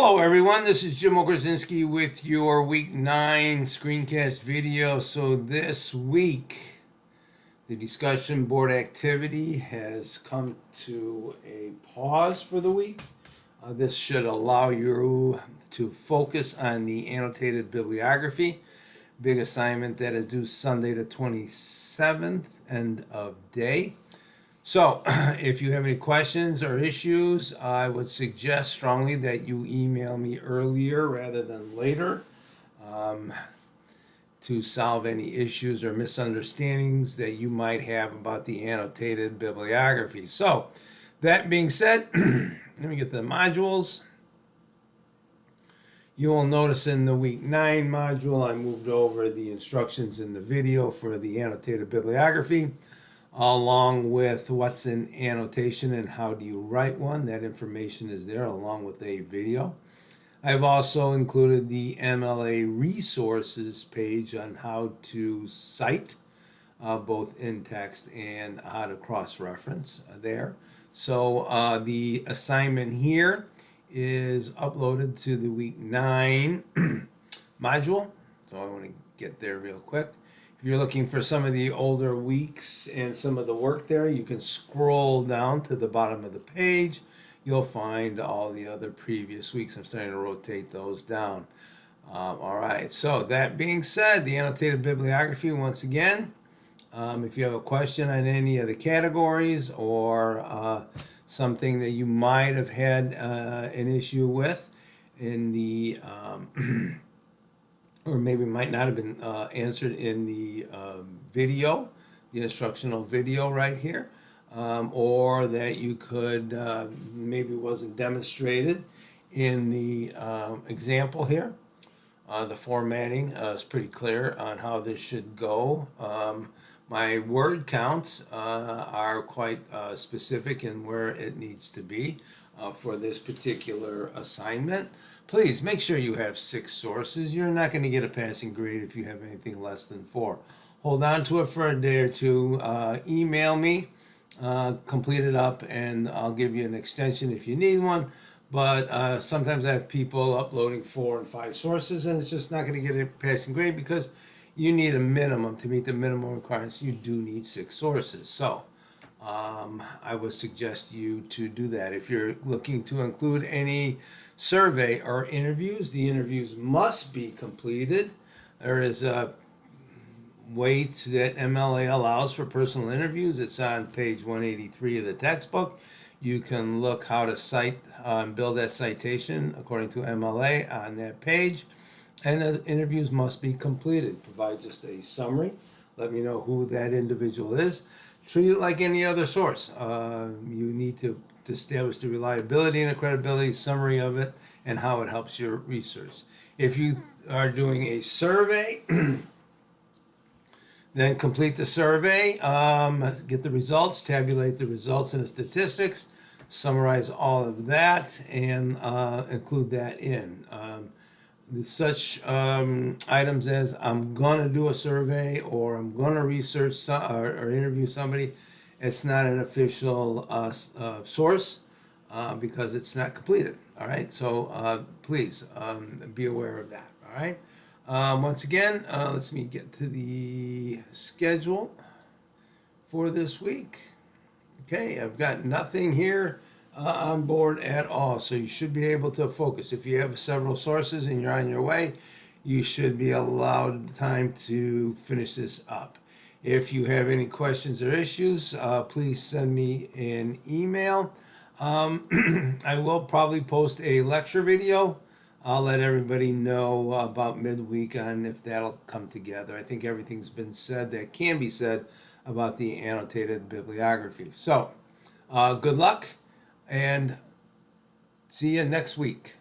Hello everyone, this is Jim Ogrozinski with your week 9 screencast video. So this week the discussion board activity has come to a pause for the week. This should allow you to focus on the annotated bibliography. Big assignment that is due Sunday the 27th, end of day. So, if you have any questions or issues, I would suggest strongly that you email me earlier rather than later to solve any issues or misunderstandings that you might have about the annotated bibliography. So, that being said, let me get the modules. You will notice in the week 9 module, I moved over the instructions in the video for the annotated bibliography, along with what's in annotation and how do you write one. That information is there along with a video. I've also included the MLA resources page on how to cite both in text and how to cross-reference there. So the assignment here is uploaded to the week 9 module. So I want to get there real quick. If you're looking for some of the older weeks and some of the work there, you can scroll down to the bottom of the page. You'll find all the other previous weeks. I'm starting to rotate those down. All right, so that being said, the annotated bibliography, once again, if you have a question on any of the categories or something that you might have had an issue with in the or maybe might not have been answered in the video, the instructional video right here, or that you could maybe wasn't demonstrated in the example here. The formatting is pretty clear on how this should go. My word counts are quite specific in where it needs to be for this particular assignment. Please make sure you have 6 sources. You're not going to get a passing grade if you have anything less than 4. Hold on to it for a day or two. Email me, complete it up, and I'll give you an extension if you need one. But sometimes I have people uploading 4 and 5 sources, and it's just not going to get a passing grade because you need a minimum. To meet the minimum requirements, you do need 6 sources. So I would suggest you to do that. If you're looking to include any survey or interviews, the interviews must be completed. There is a way that MLA allows for personal interviews. It's on page 183 of the textbook. You can look how to cite and build that citation according to MLA on that page. And the interviews must be completed. Provide just a summary. Let me know who that individual is. Treat it like any other source. You need to establish the reliability and the credibility summary of it and how it helps your research. If you are doing a survey, then complete the survey, get the results, tabulate the results and the statistics, summarize all of that, and include that in. Such items as I'm going to do a survey or I'm going to research or interview somebody, it's not an official source because it's not completed. All right, so please be aware of that. All right. Once again, let me get to the schedule for this week. Okay, I've got nothing here on board at all, so you should be able to focus. If you have several sources and you're on your way, you should be allowed time to finish this up. If you have any questions or issues, please send me an email. I will probably post a lecture video. I'll let everybody know about midweek on if that'll come together. I think everything's been said that can be said about the annotated bibliography. So, good luck and see you next week.